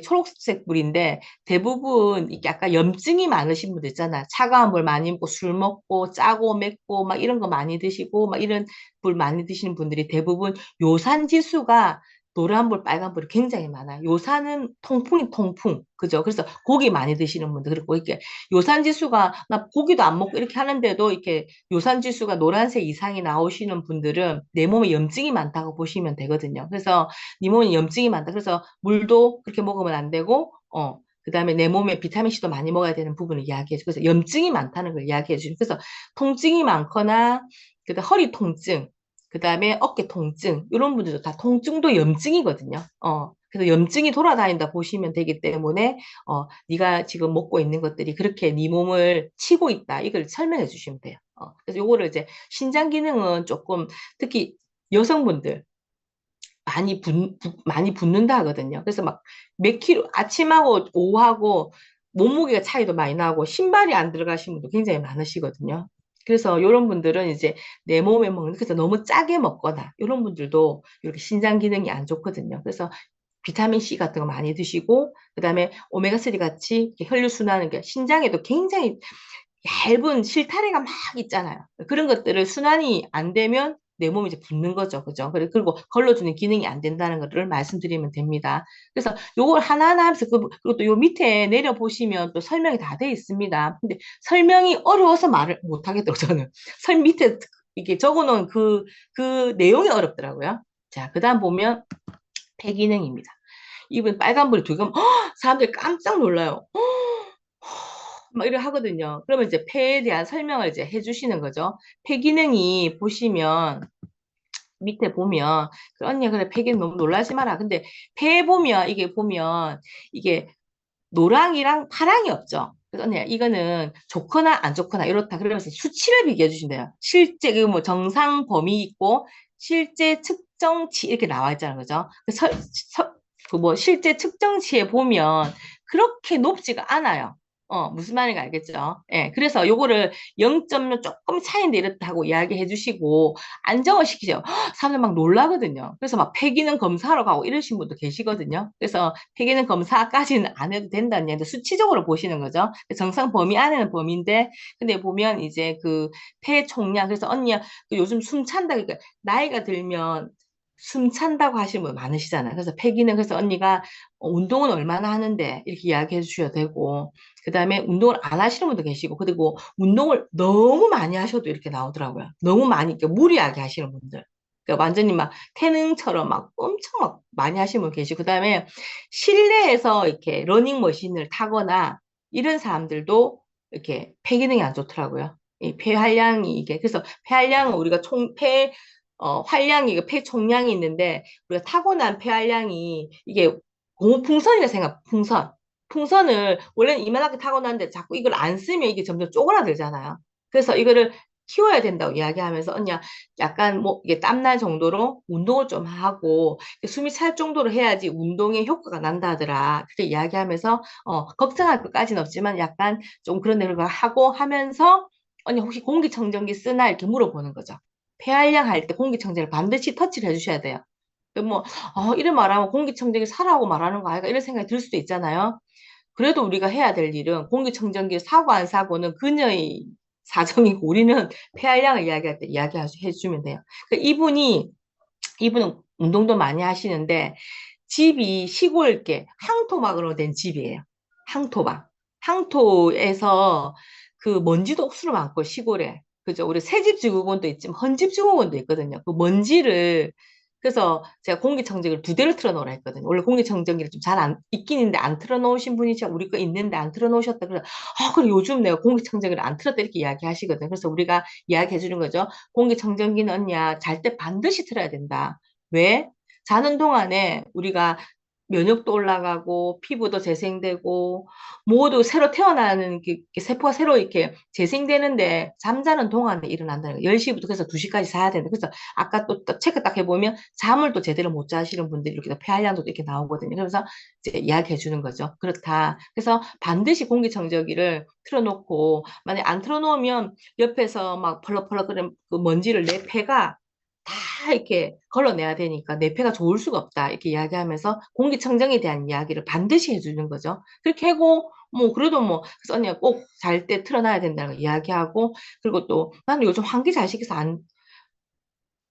초록색 물인데 대부분 이게 약간 염증이 많으신 분들 있잖아. 차가운 물 많이 먹고 술 먹고 짜고 맵고 막 이런 거 많이 드시고 막 이런 물 많이 드시는 분들이 대부분 요산 지수가 노란불, 빨간불이 굉장히 많아요. 요산은 통풍이 통풍. 그죠? 그래서 고기 많이 드시는 분들, 그리고 이렇게 요산 지수가, 나 고기도 안 먹고 이렇게 하는데도 이렇게 요산 지수가 노란색 이상이 나오시는 분들은 내 몸에 염증이 많다고 보시면 되거든요. 그래서 네 몸에 염증이 많다. 그래서 물도 그렇게 먹으면 안 되고, 그 다음에 내 몸에 비타민C도 많이 먹어야 되는 부분을 이야기해주고, 그래서 염증이 많다는 걸 이야기해주고, 그래서 통증이 많거나, 그다음 허리 통증, 그 다음에 어깨 통증, 이런 분들도 다 통증도 염증이거든요. 그래서 염증이 돌아다닌다 보시면 되기 때문에, 네가 지금 먹고 있는 것들이 그렇게 네 몸을 치고 있다. 이걸 설명해 주시면 돼요. 그래서 요거를 이제 신장 기능은 조금 특히 여성분들 많이 붓는다 하거든요. 그래서 막 몇 킬로, 아침하고 오후하고 몸무게가 차이도 많이 나고 신발이 안 들어가신 분도 굉장히 많으시거든요. 그래서 이런 분들은 이제 내 몸에 먹는, 그래서 너무 짜게 먹거나 이런 분들도 이렇게 신장 기능이 안 좋거든요. 그래서 비타민 C 같은 거 많이 드시고, 그 다음에 오메가3 같이 이렇게 혈류순환하는 게 신장에도 굉장히 얇은 실타래가 막 있잖아요. 그런 것들을 순환이 안 되면 내 몸이 이제 붓는 거죠. 그죠? 그리고 걸러주는 기능이 안 된다는 것을 말씀드리면 됩니다. 그래서 요걸 하나하나 하면서 그리고 또 요 밑에 내려보시면 또 설명이 다 돼 있습니다. 근데 설명이 어려워서 말을 못 하겠더라고요, 저는. 밑에 이게 적어놓은 그 내용이 어렵더라고요. 자, 그 다음 보면 폐기능입니다. 이분 빨간불이 두 개, 사람들이 깜짝 놀라요. 막 이래 하거든요. 그러면 이제 폐에 대한 설명을 이제 해주시는 거죠. 폐 기능이 보시면 밑에 보면 그 언니 그래 폐 기능 너무 놀라지 마라. 근데 폐에 보면 이게 보면 이게 노랑이랑 파랑이 없죠. 그래서 언니 이거는 좋거나 안 좋거나 이렇다. 그러면서 수치를 비교해 주신대요. 실제 그 뭐 정상 범위 있고 실제 측정치 이렇게 나와 있잖아요. 그죠? 그뭐 실제 측정치에 보면 그렇게 높지가 않아요. 무슨 말인지 알겠죠? 예, 그래서 요거를 0.몇 조금 차이인데 이렇다고 이야기해 주시고, 안정을 시키죠. 사람들 막 놀라거든요. 그래서 막 폐기능 검사하러 가고 이러신 분도 계시거든요. 그래서 폐기능 검사까지는 안 해도 된다는 얘기 수치적으로 보시는 거죠. 정상 범위 안에는 범위인데, 근데 보면 이제 그 폐 총량, 그래서 언니야, 그 요즘 숨 찬다, 그러니까 나이가 들면 숨 찬다고 하시는 분 많으시잖아요. 그래서 폐기능, 그래서 언니가 운동은 얼마나 하는데 이렇게 이야기해 주셔야 되고, 그 다음에 운동을 안 하시는 분도 계시고, 그리고 운동을 너무 많이 하셔도 이렇게 나오더라고요. 너무 많이, 그러니까 무리하게 하시는 분들. 그러니까 완전히 막 태능처럼 막 엄청 막 많이 하시는 분 계시고, 그 다음에 실내에서 이렇게 러닝머신을 타거나 이런 사람들도 이렇게 폐기능이 안 좋더라고요. 이 폐활량이 이게, 그래서 폐활량은 우리가 활량이, 폐총량이 있는데, 우리가 타고난 폐활량이 이게 고무풍선이라 생각, 풍선. 풍선을 원래는 이만하게 타고났는데 자꾸 이걸 안 쓰면 이게 점점 쪼그라들잖아요. 그래서 이거를 키워야 된다고 이야기하면서 언니야 약간 뭐 이게 땀날 정도로 운동을 좀 하고 숨이 찰 정도로 해야지 운동에 효과가 난다 하더라. 그렇게 이야기하면서 걱정할 것까지는 없지만 약간 좀 그런 내용을 하고 하면서 언니 혹시 공기청정기 쓰나 이렇게 물어보는 거죠. 폐활량 할 때 공기청정기를 반드시 터치를 해주셔야 돼요. 뭐, 이런 말하면 공기청정기 사라고 말하는 거 아닌가 이런 생각이 들 수도 있잖아요. 그래도 우리가 해야 될 일은 공기청정기 사고 안 사고는 그녀의 사정이고 우리는 폐활량을 이야기할 때 이야기해 주면 돼요. 그러니까 이분은 운동도 많이 하시는데 집이 시골 이렇게 항토막으로 된 집이에요. 항토막. 항토에서 그 먼지도 억수로 많고 시골에. 그죠? 우리 새집 증후군도 있지만 헌집 증후군도 있거든요. 그 먼지를 그래서 제가 공기청정기를 2대를 틀어놓으라 했거든요. 원래 공기청정기를 좀 잘 안 있긴 있는데 안 틀어놓으신 분이 진짜 우리 거 있는데 안 틀어놓으셨다. 그래서 그래 요즘 내가 공기청정기를 안 틀었다 이렇게 이야기하시거든요. 그래서 우리가 이야기해 주는 거죠. 공기청정기는 언니야 잘 때 반드시 틀어야 된다. 왜? 자는 동안에 우리가 면역도 올라가고 피부도 재생되고 모두 새로 태어나는 세포가 새로 이렇게 재생되는데 잠자는 동안에 일어난다는 거예요. 10시부터 그래서 2시까지 자야 되는데 그래서 아까 또 체크 딱 해보면 잠을 또 제대로 못 자시는 분들이 이렇게 폐활량도 이렇게 나오거든요. 그래서 이제 이야기해 주는 거죠. 그렇다. 그래서 반드시 공기청정기를 틀어놓고 만약에 안 틀어놓으면 옆에서 막 펄럭펄럭 그런 그 먼지를 내 폐가 다 이렇게 걸러내야 되니까 내 폐가 좋을 수가 없다. 이렇게 이야기하면서 공기청정에 대한 이야기를 반드시 해주는 거죠. 그렇게 하고, 뭐, 그래도 뭐, 그래서 언니가 꼭 잘 때 틀어놔야 된다는 거 이야기하고, 그리고 또, 나는 요즘 환기 잘 시켜서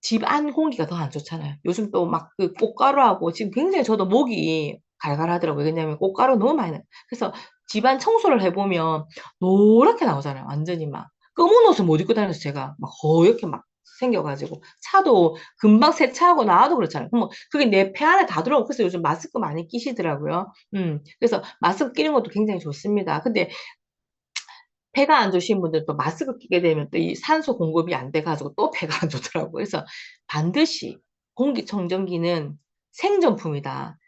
집 안 공기가 더 안 좋잖아요. 요즘 또 막 그 꽃가루하고 지금 굉장히 저도 목이 갈갈하더라고요. 왜냐하면 꽃가루 너무 많이 나요. 그래서 집안 청소를 해보면 노랗게 나오잖아요. 완전히 막. 검은 옷을 못 입고 다녀서 제가 막 허옇게 막 생겨가지고 차도 금방 세차하고 나와도 그렇잖아요. 그럼 그게 내 폐 안에 다 들어오고 그래서 요즘 마스크 많이 끼시더라고요. 그래서 마스크 끼는 것도 굉장히 좋습니다. 근데 폐가 안 좋으신 분들은 또 마스크 끼게 되면 또 이 산소 공급이 안 돼가지고 또 폐가 안 좋더라고요. 그래서 반드시 공기청정기는 생존품이다.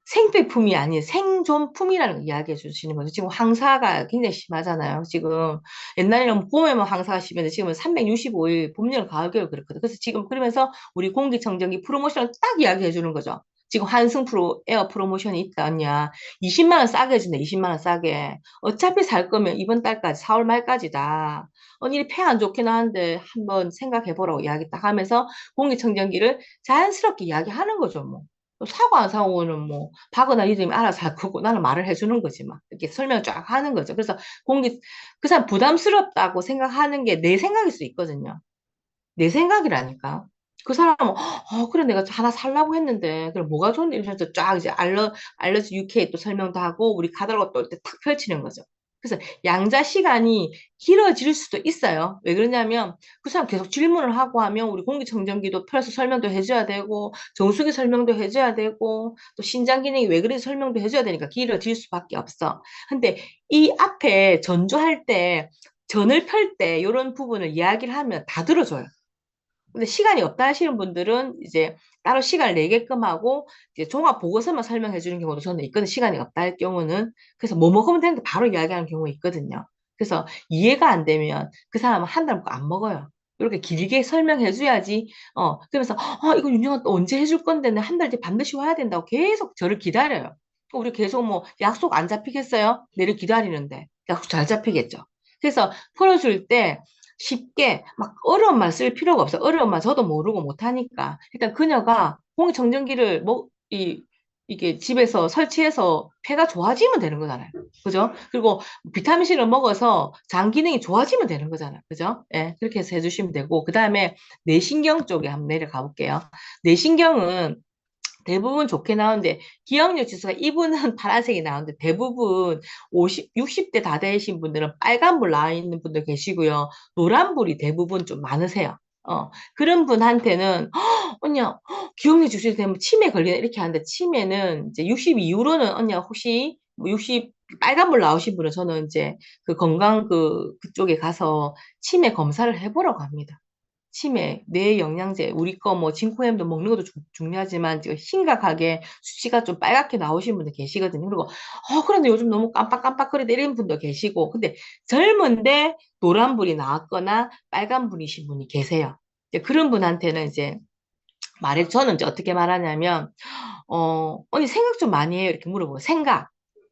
생필품이 아닌 생존품이라는 걸 이야기해 주시는 거죠. 지금 황사가 굉장히 심하잖아요. 지금 옛날에는 봄에만 황사가 심했는데 지금은 365일 봄, 여름, 가을, 겨울 그렇거든요. 그래서 지금 그러면서 우리 공기청정기 프로모션을 딱 이야기해 주는 거죠. 지금 환승 에어 프로모션이 있다, 언니야. 20만 원 싸게 해준다, 20만 원 싸게. 어차피 살 거면 이번 달까지, 4월 말까지다. 언니 폐 안 좋긴 하는데 한번 생각해보라고 이야기 딱 하면서 공기청정기를 자연스럽게 이야기하는 거죠, 뭐. 사고 안 사고는 뭐, 박거나 이름이 알아서 할 거고, 나는 말을 해주는 거지, 막. 이렇게 설명 쫙 하는 거죠. 그래서 그 사람 부담스럽다고 생각하는 게 내 생각일 수 있거든요. 내 생각이라니까. 그 사람은, 그래, 내가 하나 살라고 했는데, 그럼 뭐가 좋은데? 이러면서 쫙 이제 알러지 UK 또 설명도 하고, 우리 카달로그 또 이렇게 탁 펼치는 거죠. 그래서 양자 시간이 길어질 수도 있어요. 왜 그러냐면, 그 사람 계속 질문을 하고 하면, 우리 공기청정기도 펴서 설명도 해줘야 되고, 정수기 설명도 해줘야 되고, 또 신장 기능이 왜 그런지 설명도 해줘야 되니까 길어질 수밖에 없어. 근데 이 앞에 전주할 때, 전을 펼 때, 이런 부분을 이야기를 하면 다 들어줘요. 근데 시간이 없다 하시는 분들은 이제 따로 시간을 내게끔 하고 이제 종합 보고서만 설명해 주는 경우도 저는 있거든요. 시간이 없다 할 경우는. 그래서 뭐 먹으면 되는데 바로 이야기하는 경우가 있거든요. 그래서 이해가 안 되면 그 사람은 한 달 먹고 안 먹어요. 이렇게 길게 설명해 줘야지. 그러면서 이거 윤영아 또 언제 해줄 건데 한 달 뒤에 반드시 와야 된다고 계속 저를 기다려요. 우리 계속 뭐 약속 안 잡히겠어요? 내를 기다리는데 약속 잘 잡히겠죠. 그래서 풀어줄 때 쉽게 막 어려운 말 쓸 필요가 없어요. 어려운 말 저도 모르고 못하니까. 일단 그녀가 공기청정기를 이게 집에서 설치해서 폐가 좋아지면 되는 거잖아요. 그죠? 그리고 비타민C를 먹어서 장 기능이 좋아지면 되는 거잖아요. 그죠? 예, 그렇게 해서 해주시면 되고. 그 다음에 뇌신경 쪽에 한번 내려가 볼게요. 뇌신경은 대부분 좋게 나오는데 기억력 지수가 이분은 파란색이 나오는데 대부분 60대 다 되신 분들은 빨간불 나와 있는 분들 계시고요. 노란불이 대부분 좀 많으세요. 그런 분한테는 언니야 기억력 지수 되면 치매 걸리나 이렇게 하는데 치매는 이제 60 이후로는 언니야 혹시 뭐 60 빨간불 나오신 분은 저는 이제 그 건강 그쪽에 가서 치매 검사를 해보라고 합니다. 치매, 뇌 영양제, 우리 거 뭐 진코엠도 먹는 것도 중요하지만 지금 심각하게 수치가 좀 빨갛게 나오신 분들 계시거든요. 그리고 그런데 요즘 너무 깜빡깜빡거리다 이런 분도 계시고 근데 젊은데 노란불이 나왔거나 빨간불이신 분이 계세요. 이제 그런 분한테는 이제 저는 이제 어떻게 말하냐면 언니 생각 좀 많이 해요. 이렇게 물어보고 생각.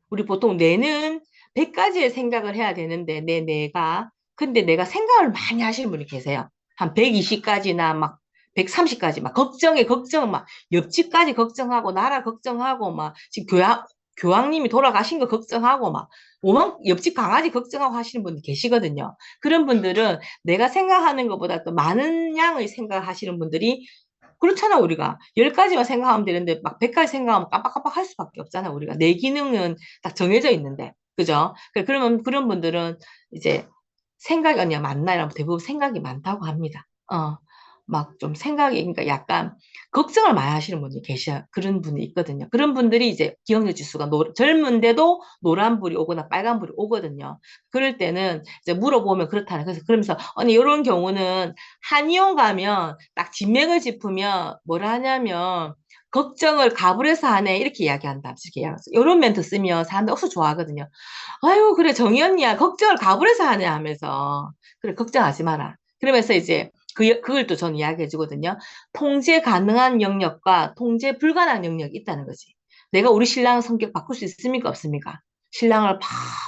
우리 보통 뇌는 100가지의 생각을 해야 되는데 뇌가 근데 내가 생각을 많이 하시는 분이 계세요. 한 120가지나 막 130가지 막 걱정 막 옆집까지 걱정하고 나라 걱정하고 막 지금 교황님이 돌아가신 거 걱정하고 막 옆집 강아지 걱정하고 하시는 분들 계시거든요. 그런 분들은 내가 생각하는 것보다 또 많은 양의 생각하시는 분들이 그렇잖아, 우리가. 10가지만 생각하면 되는데, 막 100가지 생각하면 깜빡깜빡 할 수밖에 없잖아, 우리가. 내 기능은 딱 정해져 있는데. 그죠? 그러면 그런 분들은 이제 생각이 언니가 많나? 이러면 대부분 생각이 많다고 합니다. 막 좀 생각이, 그러니까 약간 걱정을 많이 하시는 분이 계셔. 그런 분이 있거든요. 그런 분들이 이제 기억력 지수가 젊은데도 노란불이 오거나 빨간불이 오거든요. 그럴 때는 이제 물어보면 그렇다는. 그래서 그러면서 언니 이런 경우는 한의원 가면 딱 진맥을 짚으면 뭐라 하냐면 걱정을 가불해서 하네 이렇게 이야기한다. 이렇게 이야기했어. 이런 멘트 쓰면 사람들 억수 좋아하거든요. 아유 그래 정희 언니야 걱정을 가불해서 하네 하면서 그래 걱정하지 마라. 그러면서 이제 그걸 또 저는 이야기해 주거든요. 통제 가능한 영역과 통제 불가능한 영역이 있다는 거지. 내가 우리 신랑 성격 바꿀 수 있습니까? 없습니까? 신랑을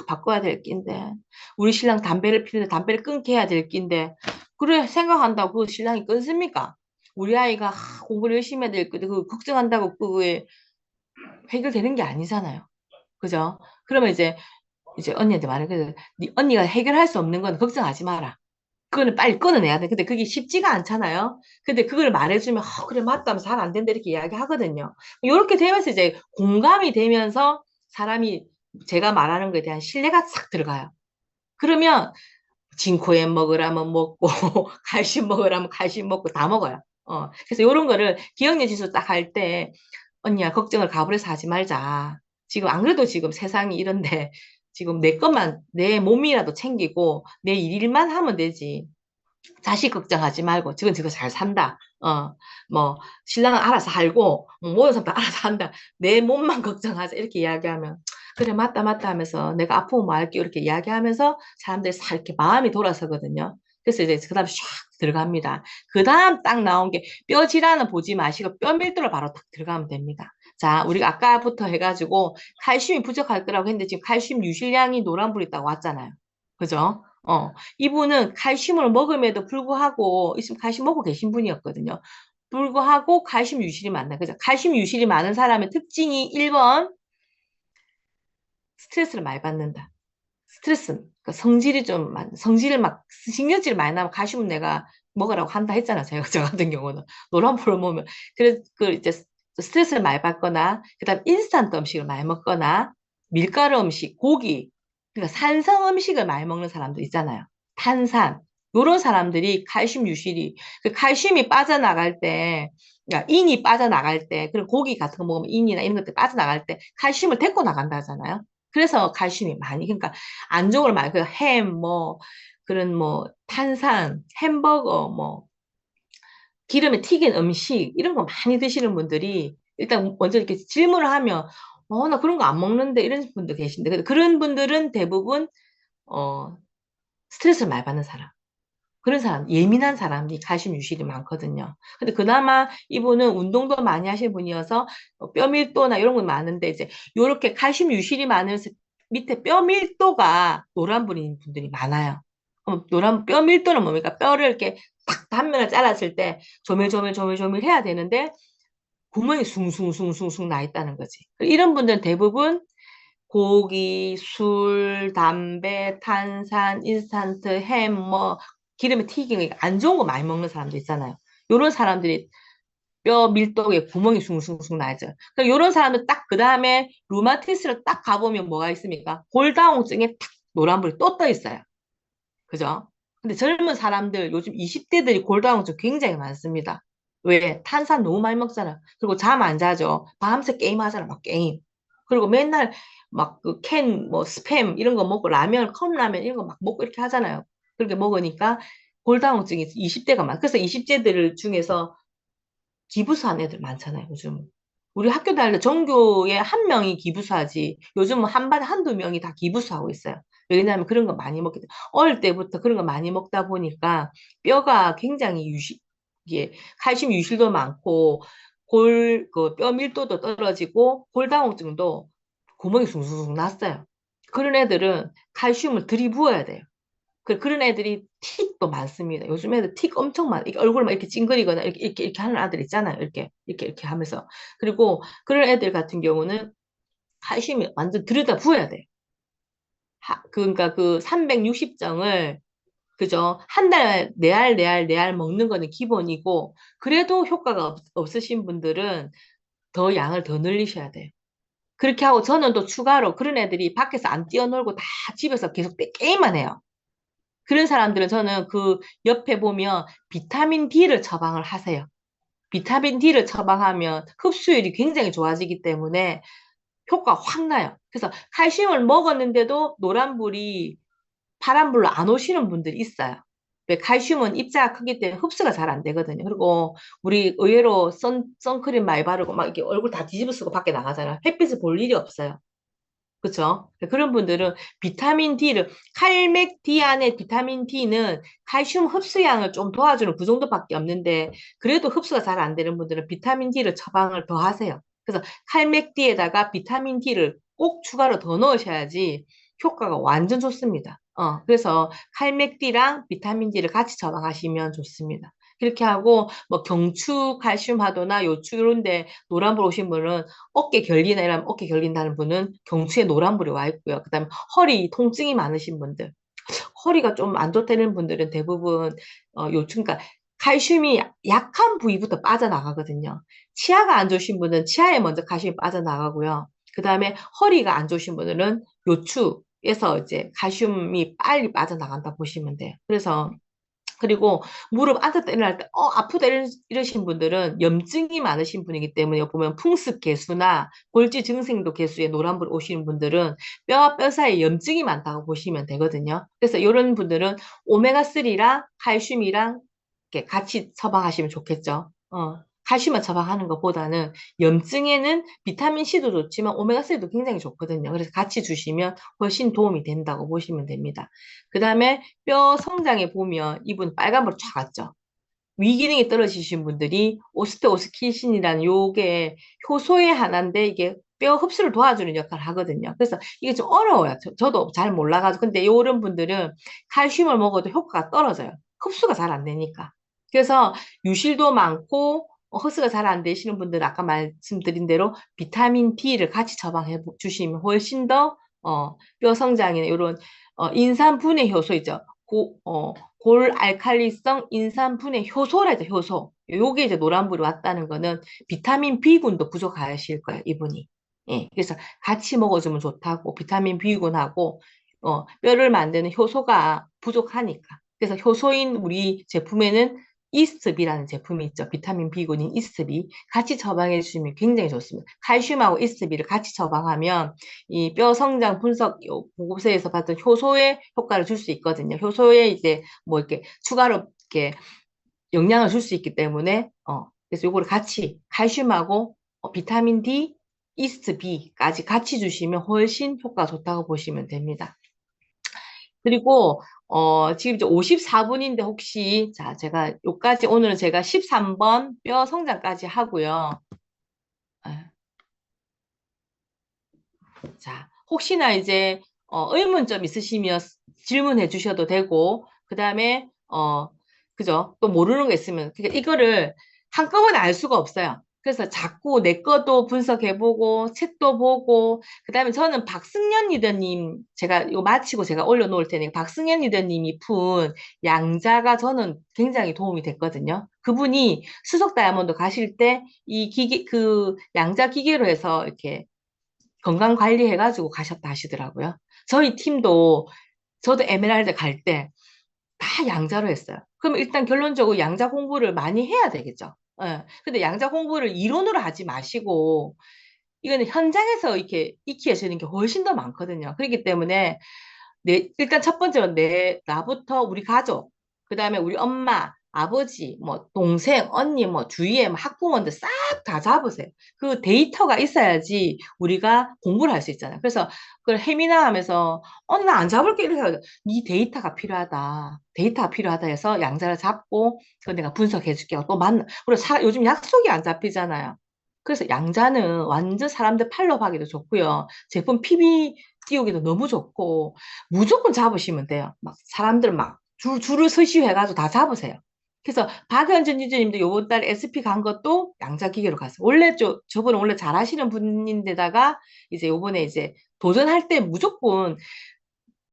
바꿔야 될 낀데 우리 신랑 담배를 피우는데 담배를 끊게 해야 될 낀데 그래 생각한다고 그 신랑이 끊습니까? 우리 아이가 공부를 열심히 해야 될 건데 그 걱정한다고 그게 해결되는 게 아니잖아요. 그죠? 그러면 이제 언니한테 말해. 그래서 네 언니가 해결할 수 없는 건 걱정하지 마라. 그거는 빨리 끊어내야 돼. 근데 그게 쉽지가 않잖아요. 근데 그걸 말해주면 그래 맞다 잘 안 된다 이렇게 이야기하거든요. 이렇게 되면서 이제 공감이 되면서 사람이 제가 말하는 거에 대한 신뢰가 싹 들어가요. 그러면 진코엠 먹으라면 먹고 칼슘 먹으라면 칼슘 먹고 다 먹어요. 그래서 이런 거를 기억력 지수 딱 할 때 언니야 걱정을 가불해서 하지 말자. 지금 안 그래도 지금 세상이 이런데 지금 내 것만 내 몸이라도 챙기고 내 일만 하면 되지. 자식 걱정하지 말고 지금 잘 산다. 뭐 신랑은 알아서 살고 모든 사람 다 알아서 한다. 내 몸만 걱정하자 이렇게 이야기하면 그래 맞다 맞다 하면서 내가 아프면 뭐 할게 이렇게 이야기하면서 사람들이 싹 이렇게 마음이 돌아서거든요. 그래서 이제 그 다음 샥 들어갑니다. 그 다음 딱 나온 게 뼈 질환은 보지 마시고 뼈 밀도를 바로 딱 들어가면 됩니다. 자, 우리가 아까부터 해가지고 칼슘이 부족할 거라고 했는데 지금 칼슘 유실량이 노란불이 딱 왔잖아요. 그죠? 이분은 칼슘을 먹음에도 불구하고, 있으면 칼슘 먹고 계신 분이었거든요. 불구하고 칼슘 유실이 많다. 그죠? 칼슘 유실이 많은 사람의 특징이 1번, 스트레스를 많이 받는다. 스트레스, 그러니까 성질이 좀 성질을 막, 신경질이 많이 나면 칼슘은 내가 먹으라고 한다 했잖아. 제가, 저 같은 경우는. 노란불을 먹으면. 그래서 그 이제 스트레스를 많이 받거나, 그 다음 인스턴트 음식을 많이 먹거나, 밀가루 음식, 고기, 그러니까 산성 음식을 많이 먹는 사람도 있잖아요. 탄산. 요런 사람들이 칼슘 유실이, 그 칼슘이 빠져나갈 때, 그러니까 인이 빠져나갈 때, 그리고 고기 같은 거 먹으면 인이나 이런 것들 빠져나갈 때 칼슘을 데리고 나간다 하잖아요. 그래서 칼슘이 많이, 그러니까 안쪽으로 말, 그 햄, 뭐, 그런 뭐, 탄산, 햄버거, 뭐, 기름에 튀긴 음식, 이런 거 많이 드시는 분들이, 일단 먼저 이렇게 질문을 하면, 나 그런 거 안 먹는데, 이런 분도 계신데, 근데 그런 분들은 대부분, 어, 스트레스를 많이 받는 사람. 그런 사람, 예민한 사람이 칼슘 유실이 많거든요. 근데 그나마 이분은 운동도 많이 하시는 분이어서 뼈 밀도나 이런 건 많은데 이제 요렇게 칼슘 유실이 많으면서 밑에 뼈 밀도가 노란 분인 분들이 많아요. 그럼 노란 뼈 밀도는 뭡니까? 뼈를 이렇게 딱 단면을 잘랐을 때 조밀조밀 해야 되는데 구멍이 숭숭숭숭숭 나 있다는 거지. 이런 분들은 대부분 고기, 술, 담배, 탄산, 인스턴트, 햄, 뭐, 기름에 튀긴 거, 안 좋은 거 많이 먹는 사람들 있잖아요. 요런 사람들이 뼈 밀도에 구멍이 숭숭숭 나죠. 그러니까 요런 사람들 딱 그 다음에 루마티스를 딱 가보면 뭐가 있습니까? 골다공증에 탁 노란불이 또 떠 있어요. 그죠? 근데 젊은 사람들, 요즘 20대들이 골다공증 굉장히 많습니다. 왜? 탄산 너무 많이 먹잖아. 그리고 잠 안 자죠. 밤새 게임 하잖아, 막 게임. 그리고 맨날 막 그 뭐 스팸 이런 거 먹고 라면, 컵라면 이런 거 막 먹고 이렇게 하잖아요. 그렇게 먹으니까 골다공증이 20대가 많아. 그래서 20대들 중에서 기부사한 애들 많잖아요, 요즘. 우리 학교 다닐 때 전교에 한 명이 기부사지, 요즘은 한 반에 한두 명이 다 기부사하고 있어요. 왜냐하면 그런 거 많이 먹기 때문에. 어릴 때부터 그런 거 많이 먹다 보니까 뼈가 굉장히 이게 칼슘 유실도 많고, 뼈 밀도도 떨어지고, 골다공증도 구멍이 숭숭숭 났어요. 그런 애들은 칼슘을 들이부어야 돼요. 그런 애들이 틱도 많습니다. 요즘 애들 틱 엄청 많아. 이렇게 얼굴만 이렇게 찡그리거나 이렇게 하는 아들 있잖아요. 이렇게 하면서. 그리고 그런 애들 같은 경우는 칼슘이 완전 들여다 부어야 돼. 그러니까 그 360정을 그죠? 한 달에 4알, 4알, 4알 먹는 거는 기본이고, 그래도 효과가 없으신 분들은 더 양을 더 늘리셔야 돼요. 그렇게 하고 저는 또 추가로 그런 애들이 밖에서 안 뛰어놀고 다 집에서 계속 게임만 해요. 그런 사람들은 저는 그 옆에 보면 비타민 D를 처방을 하세요. 비타민 D를 처방하면 흡수율이 굉장히 좋아지기 때문에 효과가 확 나요. 그래서 칼슘을 먹었는데도 노란불이 파란불로 안 오시는 분들이 있어요. 왜 칼슘은 입자가 크기 때문에 흡수가 잘 안 되거든요. 그리고 우리 의외로 선크림 많이 바르고 막 이렇게 얼굴 다 뒤집어 쓰고 밖에 나가잖아요. 햇빛을 볼 일이 없어요. 그렇죠? 그런 분들은 비타민 D를 칼맥 D 안에 비타민 D는 칼슘 흡수량을 좀 도와주는 그 정도밖에 없는데 그래도 흡수가 잘 안 되는 분들은 비타민 D를 처방을 더 하세요. 그래서 칼맥 D에다가 비타민 D를 꼭 추가로 더 넣으셔야지 효과가 완전 좋습니다. 그래서 칼맥 D랑 비타민 D를 같이 처방하시면 좋습니다. 그렇게 하고 뭐 경추 칼슘 하도나 요추 이런데 노란불 오신 분은 어깨 결리나 이러면 어깨 결린다는 분은 경추에 노란불이 와 있고요. 그다음에 허리 통증이 많으신 분들, 허리가 좀 안 좋다는 분들은 대부분 요충, 그러니까 칼슘이 약한 부위부터 빠져나가거든요. 치아가 안 좋으신 분은 치아에 먼저 칼슘이 빠져나가고요. 그다음에 허리가 안 좋으신 분들은 요추에서 이제 칼슘이 빨리 빠져나간다 보시면 돼요. 그래서 그리고 무릎 앉았다 일어날 때, 아프다 이러신 분들은 염증이 많으신 분이기 때문에 보면 풍습 개수나 골지 증생도 개수에 노란불 오시는 분들은 뼈와 뼈 사이에 염증이 많다고 보시면 되거든요. 그래서 이런 분들은 오메가3랑 칼슘이랑 이렇게 같이 처방하시면 좋겠죠. 칼슘만 처방하는 것보다는 염증에는 비타민C도 좋지만 오메가3도 굉장히 좋거든요. 그래서 같이 주시면 훨씬 도움이 된다고 보시면 됩니다. 그 다음에 뼈 성장에 보면 이분 빨간불 쫙 왔죠. 위기능이 떨어지신 분들이 오스테오스키신이라는 요게 효소의 하나인데 이게 뼈 흡수를 도와주는 역할을 하거든요. 그래서 이게 좀 어려워요. 저도 잘 몰라가지고. 근데 이런 분들은 칼슘을 먹어도 효과가 떨어져요. 흡수가 잘 안 되니까. 그래서 유실도 많고 흡수가 잘 안 되시는 분들은 아까 말씀드린 대로 비타민 D를 같이 처방해 주시면 훨씬 더 뼈 성장이나 이런 인산 분해 효소 있죠. 골알칼리성 인산 분해 효소라죠, 효소. 요게 이제 노란불이 왔다는 거는 비타민 B군도 부족하실 거예요, 이분이. 예, 그래서 같이 먹어주면 좋다고, 비타민 B군하고, 뼈를 만드는 효소가 부족하니까. 그래서 효소인 우리 제품에는 이스트비라는 제품이 있죠. 비타민 B군인 이스트비. 같이 처방해 주시면 굉장히 좋습니다. 칼슘하고 이스트비를 같이 처방하면 이 뼈 성장 분석 보고서에서 봤던 효소의 효과를 줄 수 있거든요. 효소에 이제 뭐 이렇게 추가로 이렇게 영향을 줄 수 있기 때문에 그래서 요거를 같이 칼슘하고 비타민 D, 이스트 B까지 같이 주시면 훨씬 효과가 좋다고 보시면 됩니다. 그리고 지금 이제 54분인데 혹시 자 제가 요까지 오늘은 제가 13번 뼈 성장까지 하고요. 아, 자, 혹시나 이제 의문점 있으시면 질문해 주셔도 되고, 그 다음에 그죠? 또 모르는 거 있으면 그러니까 이거를 한꺼번에 알 수가 없어요. 그래서 자꾸 내 것도 분석해보고 책도 보고 그다음에 저는 박승현 리더님 제가 이거 마치고 제가 올려놓을 테니까 박승현 리더님이 푼 양자가 저는 굉장히 도움이 됐거든요. 그분이 수석 다이아몬드 가실 때 이 기계 그 양자 기계로 해서 이렇게 건강 관리해가지고 가셨다 하시더라고요. 저희 팀도 저도 에메랄드 갈 때 다 양자로 했어요. 그럼 일단 결론적으로 양자 공부를 많이 해야 되겠죠. 예. 근데 양자 공부를 이론으로 하지 마시고 이거는 현장에서 이렇게 익히시는 게 훨씬 더 많거든요. 그렇기 때문에 일단 첫 번째는 나부터 우리 가족, 그 다음에 우리 엄마, 아버지, 뭐, 동생, 언니, 뭐, 주위에 뭐 학부모들 싹 다 잡으세요. 그 데이터가 있어야지 우리가 공부를 할 수 있잖아요. 그래서 그걸 해미나 하면서, 나 안 잡을게. 이렇게 해서, 네 데이터가 필요하다. 데이터가 필요하다 해서 양자를 잡고, 그걸 내가 분석해 줄게. 또 그리고 요즘 약속이 안 잡히잖아요. 그래서 양자는 완전 사람들 팔로우하기도 좋고요. 제품 PB 띄우기도 너무 좋고, 무조건 잡으시면 돼요. 막 사람들 막 줄을 서시해가지고 다 잡으세요. 그래서 박현준 유저님도 요번 달 SP 간 것도 양자기계로 갔어요. 원래 저분은 원래 잘하시는 분인데다가 이제 요번에 이제 도전할 때 무조건